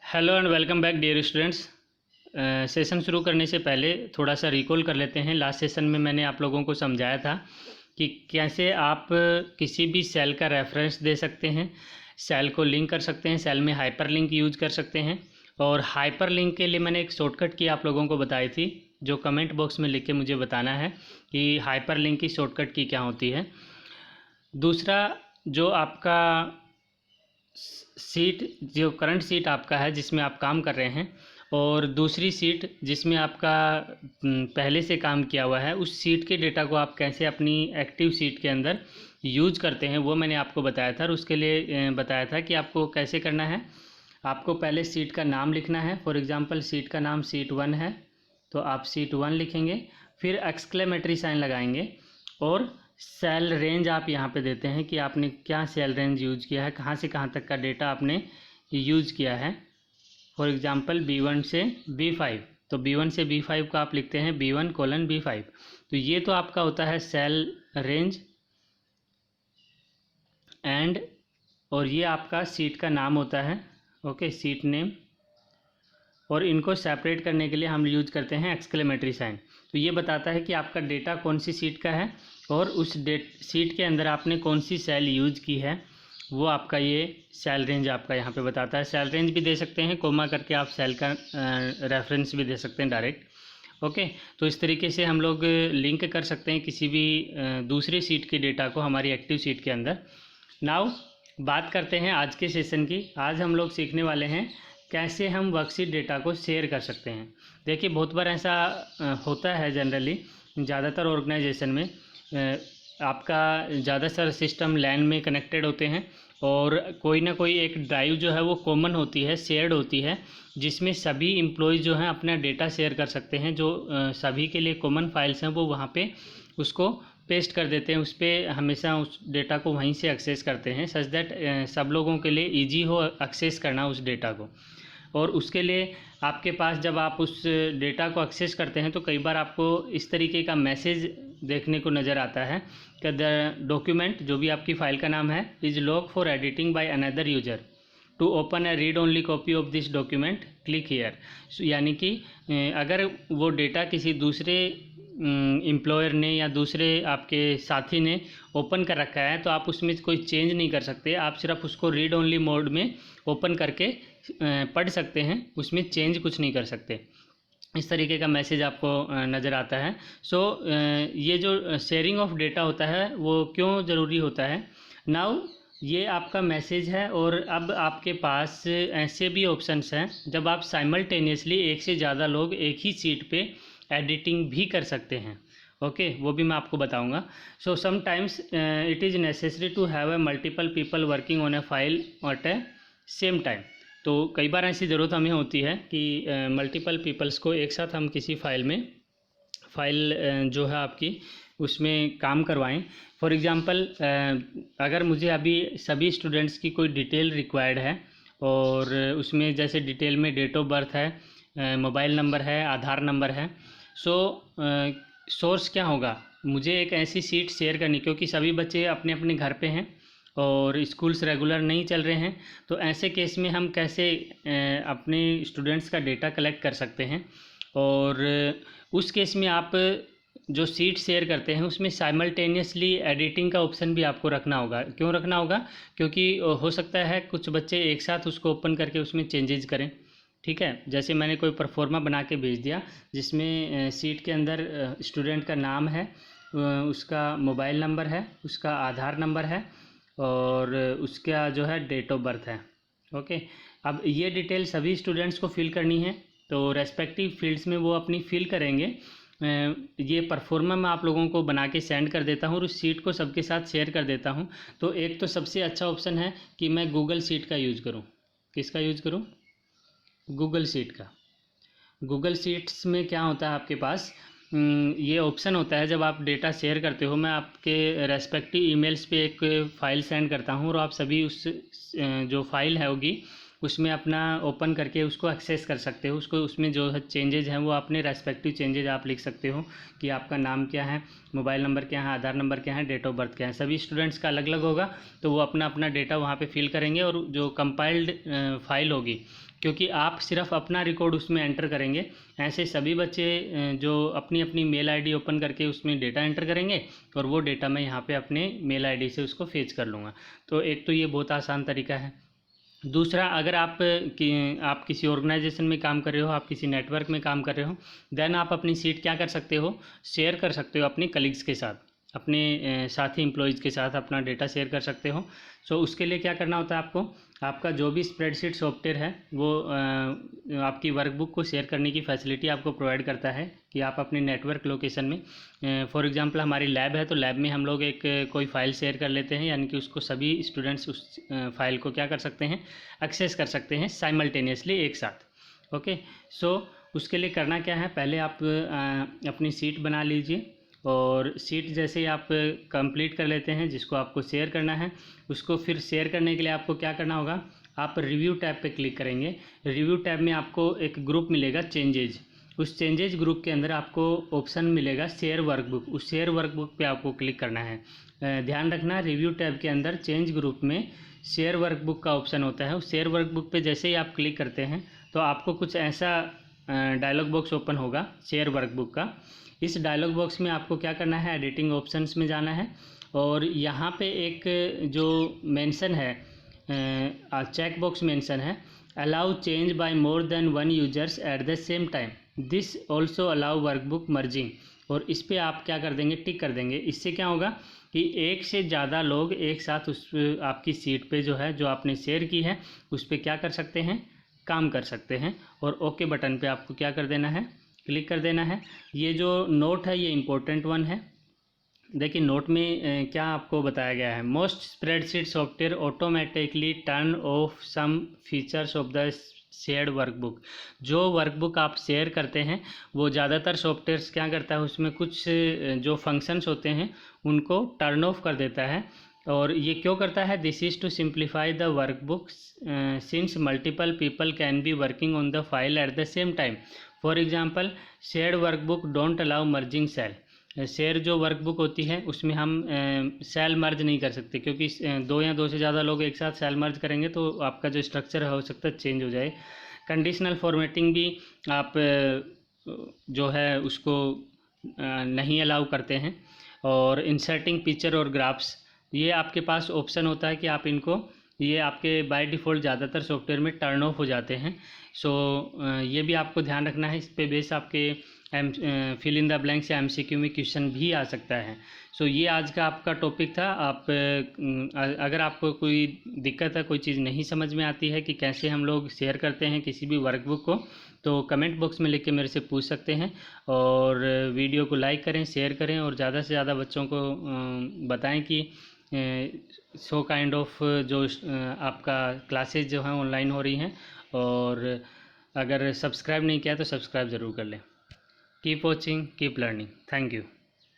Hello and welcome back dear students. Session शुरू करने से पहले थोड़ा सा रिकॉल कर लेते हैं। लास्ट सेशन में मैंने आप लोगों को समझाया था कि कैसे आप किसी भी सेल का रेफरेंस दे सकते हैं, सेल को लिंक कर सकते हैं, सेल में हाइपर लिंक यूज कर सकते हैं। और हाइपर लिंक के लिए मैंने एक शॉर्टकट की आप लोगों को बताई थी, जो कमेंट बॉक्स में लिख के मुझे बताना है कि हाइपर लिंक की शॉर्टकट की क्या होती है। दूसरा, जो आपका सीट, जो करंट सीट आपका है जिसमें आप काम कर रहे हैं, और दूसरी सीट जिसमें आपका पहले से काम किया हुआ है, उस सीट के डेटा को आप कैसे अपनी एक्टिव सीट के अंदर यूज करते हैं, वो मैंने आपको बताया था। और उसके लिए बताया था कि आपको कैसे करना है। आपको पहले सीट का नाम लिखना है। फॉर एग्ज़ाम्पल सीट का नाम सीट 1 है, तो आप सीट 1 लिखेंगे, फिर एक्सक्लेमेटरी साइन लगाएंगे और सेल रेंज आप यहाँ पे देते हैं कि आपने क्या सेल रेंज यूज किया है, कहाँ से कहाँ तक का डेटा आपने यूज किया है। फॉर एग्जांपल B1 से B5, तो B1 से B5 का आप लिखते हैं B1:B5। तो ये तो आपका होता है सेल रेंज एंड, और ये आपका सीट का नाम होता है, ओके, सीट नेम। और इनको सेपरेट करने के लिए हम यूज करते हैं एक्सक्लेमेटरी साइन। तो ये बताता है कि आपका डेटा कौन सी सीट का है और उस सीट के अंदर आपने कौन सी सेल यूज की है, वो आपका ये सेल रेंज आपका यहाँ पे बताता है। सेल रेंज भी दे सकते हैं, कोमा करके आप सेल का रेफरेंस भी दे सकते हैं डायरेक्ट। ओके, तो इस तरीके से हम लोग लिंक कर सकते हैं किसी भी दूसरी सीट के डेटा को हमारी एक्टिव सीट के अंदर। नाउ बात करते हैं आज के सेशन की। आज हम लोग सीखने वाले हैं कैसे हम वर्कशीट डेटा को शेयर कर सकते हैं। देखिए, बहुत बार ऐसा होता है जनरली, ज़्यादातर ऑर्गेनाइजेशन में आपका ज़्यादातर सिस्टम लैन में कनेक्टेड होते हैं और कोई ना कोई एक ड्राइव जो है वो कॉमन होती है, शेयर्ड होती है, जिसमें सभी एम्प्लॉयज़ जो हैं अपना डेटा शेयर कर सकते हैं। जो सभी के लिए कॉमन फाइल्स हैं वो वहाँ पे उसको पेस्ट कर देते हैं, उस पर हमेशा उस डेटा को वहीं से एक्सेस करते हैं, सच दैट सब लोगों के लिए ईजी हो एक्सेस करना उस डेटा को। और उसके लिए आपके पास जब आप उस डेटा को एक्सेस करते हैं तो कई बार आपको इस तरीके का मैसेज देखने को नज़र आता है कि द डॉक्यूमेंट, जो भी आपकी फ़ाइल का नाम है, is lock for editing by another user, to open a read only copy of this document click here. यानी कि अगर वो डेटा किसी दूसरे एम्प्लॉयर ने या दूसरे आपके साथी ने ओपन कर रखा है तो आप उसमें कोई चेंज नहीं कर सकते। आप सिर्फ उसको रीड ओनली मोड में ओपन करके पढ़ सकते हैं, उसमें चेंज कुछ नहीं कर सकते। इस तरीके का मैसेज आपको नज़र आता है। सो ये जो शेयरिंग ऑफ डेटा होता है वो क्यों ज़रूरी होता है। नाउ ये आपका मैसेज है, और अब आपके पास ऐसे भी ऑप्शंस हैं जब आप साइमल्टेनियसली एक से ज़्यादा लोग एक ही सीट पे एडिटिंग भी कर सकते हैं। ओके, वो भी मैं आपको बताऊंगा। So sometimes it is necessary to have a multiple people working on a file at a same time. तो कई बार ऐसी ज़रूरत हमें होती है कि मल्टीपल पीपल्स को एक साथ हम किसी फाइल जो है आपकी उसमें काम करवाएं। फॉर एग्ज़ाम्पल, अगर मुझे अभी सभी स्टूडेंट्स की कोई डिटेल रिक्वायर्ड है और उसमें जैसे डिटेल में डेट ऑफ बर्थ है, मोबाइल नंबर है, आधार नंबर है, सो सोर्स क्या होगा, मुझे एक ऐसी सीट शेयर करनी, क्योंकि सभी बच्चे अपने अपने घर पे हैं और स्कूल्स रेगुलर नहीं चल रहे हैं। तो ऐसे केस में हम कैसे अपने स्टूडेंट्स का डेटा कलेक्ट कर सकते हैं। और उस केस में आप जो सीट शेयर करते हैं उसमें साइमल्टेनियसली एडिटिंग का ऑप्शन भी आपको रखना होगा। क्यों रखना होगा? क्योंकि हो सकता है कुछ बच्चे एक साथ उसको ओपन करके उसमें चेंजेस करें। ठीक है, जैसे मैंने कोई परफॉर्मा बना के भेज दिया जिसमें सीट के अंदर स्टूडेंट का नाम है, उसका मोबाइल नंबर है, उसका आधार नंबर है और उसका जो है डेट ऑफ बर्थ है। ओके, अब ये डिटेल सभी स्टूडेंट्स को फिल करनी है, तो रेस्पेक्टिव फील्ड्स में वो अपनी फिल करेंगे। ये परफॉर्मा मैं आप लोगों को बना के सेंड कर देता हूँ और उस सीट को सबके साथ शेयर कर देता हूँ। तो एक तो सबसे अच्छा ऑप्शन है कि मैं गूगल सीट का यूज़ करूँ। किसका यूज़ करूँ? गूगल सीट का। गूगल सीट्स में क्या होता है आपके पास, ये ऑप्शन होता है जब आप डेटा शेयर करते हो, मैं आपके रेस्पेक्टिव ईमेल्स पे एक फ़ाइल सेंड करता हूँ और आप सभी उस जो फाइल है होगी उसमें अपना ओपन करके उसको एक्सेस कर सकते हो। उसको उसमें जो है चेंजेज हैं वो अपने रेस्पेक्टिव चेंजेज आप लिख सकते हो कि आपका नाम क्या है, मोबाइल नंबर क्या है, आधार नंबर क्या है, डेट ऑफ बर्थ क्या है। सभी स्टूडेंट्स का अलग अलग होगा, तो वो अपना अपना डेटा वहाँ पे फिल करेंगे और जो कंपाइल्ड फाइल होगी, क्योंकि आप सिर्फ अपना रिकॉर्ड उसमें एंटर करेंगे, ऐसे सभी बच्चे जो अपनी अपनी मेल आईडी ओपन करके उसमें डेटा एंटर करेंगे और वो डेटा मैं यहाँ पे अपने मेल आईडी से उसको फेच कर लूँगा। तो एक तो ये बहुत आसान तरीका है। दूसरा, अगर आप किसी ऑर्गेनाइजेशन में काम कर रहे हो, आप किसी नेटवर्क में काम कर रहे हो, देन आप अपनी सीट क्या कर सकते हो, शेयर कर सकते हो अपने कलीग्स के साथ, अपने साथी एम्प्लॉयज़ के साथ अपना डेटा शेयर कर सकते हो। सो उसके लिए क्या करना होता है आपको, आपका जो भी स्प्रेडशीट सॉफ्टवेयर है वो आपकी वर्कबुक को शेयर करने की फैसिलिटी आपको प्रोवाइड करता है कि आप अपने नेटवर्क लोकेशन में, फॉर एग्जांपल हमारी लैब है तो लैब में हम लोग एक कोई फ़ाइल शेयर कर लेते हैं, यानी कि उसको सभी स्टूडेंट्स उस फाइल को क्या कर सकते हैं, एक्सेस कर सकते हैं साइमल्टेनियसली एक साथ। ओके, सो उसके लिए करना क्या है, पहले आप अपनी सीट बना लीजिए और सीट जैसे ही आप कंप्लीट कर लेते हैं जिसको आपको शेयर करना है, उसको फिर शेयर करने के लिए आपको क्या करना होगा, आप रिव्यू टैब पे क्लिक करेंगे। रिव्यू टैब में आपको एक ग्रुप मिलेगा चेंजेज, उस चेंजेज ग्रुप के अंदर आपको ऑप्शन मिलेगा शेयर वर्कबुक, उस शेयर वर्कबुक पे आपको क्लिक करना है। ध्यान रखना, रिव्यू टैब के अंदर चेंज ग्रुप में शेयर वर्कबुक का ऑप्शन होता है। उस शेयर वर्कबुक पे जैसे ही आप क्लिक करते हैं तो आपको कुछ ऐसा डायलॉग बॉक्स ओपन होगा शेयर वर्कबुक का। इस डायलॉग बॉक्स में आपको क्या करना है, एडिटिंग ऑप्शंस में जाना है और यहाँ पे एक जो मेंशन है, चेक बॉक्स मेंशन है, allow change bye more than one users eight the same time, this also allow workbook merging, और इस पर आप क्या कर देंगे, टिक कर देंगे। इससे क्या होगा कि एक से ज़्यादा लोग एक साथ उस आपकी सीट पे जो है, जो आपने शेयर की है, उस पर क्या कर सकते हैं, काम कर सकते हैं। और ओके बटन पे आपको क्या कर देना है, क्लिक कर देना है। ये जो नोट है ये इम्पोर्टेंट वन है। देखिए नोट में क्या आपको बताया गया है, most spreadsheet software automatically turn off some features of the shared workbook. जो वर्कबुक आप शेयर करते हैं वो ज़्यादातर सॉफ्टवेयर्स क्या करता है, उसमें कुछ जो फंक्शंस होते हैं उनको टर्न ऑफ कर देता है। और ये क्यों करता है, this is to simplify the workbook since multiple people can be working on the file at the same time. For example shared workbook don't allow merging cell. Share जो वर्कबुक होती है उसमें हम सेल मर्ज नहीं कर सकते, क्योंकि दो या दो से ज़्यादा लोग एक साथ सेल मर्ज करेंगे तो आपका जो स्ट्रक्चर है हो सकता है चेंज हो जाए। कंडीशनल फॉर्मेटिंग भी आप जो है उसको नहीं अलाउ करते हैं। और इंसर्टिंग पिक्चर और ग्राफ्स, ये आपके पास ऑप्शन होता है कि आप इनको, ये आपके बाय डिफ़ॉल्ट ज़्यादातर सॉफ्टवेयर में टर्न ऑफ हो जाते हैं। सो ये भी आपको ध्यान रखना है। इस पे बेस आपके फिल इन द ब्लैंक्स या एमसीक्यू में क्वेश्चन भी आ सकता है। सो ये आज का आपका टॉपिक था। आप अगर आपको कोई दिक्कत है, कोई चीज़ नहीं समझ में आती है कि कैसे हम लोग शेयर करते हैं किसी भी वर्कबुक को, तो कमेंट बॉक्स में लिख के मेरे से पूछ सकते हैं। और वीडियो को लाइक करें, शेयर करें और ज़्यादा से ज़्यादा बच्चों को बताएं कि सो काइंड ऑफ जो आपका क्लासेस जो हैं ऑनलाइन हो रही हैं। और अगर सब्सक्राइब नहीं किया तो सब्सक्राइब ज़रूर कर लें। Keep watching, keep learning. Thank you.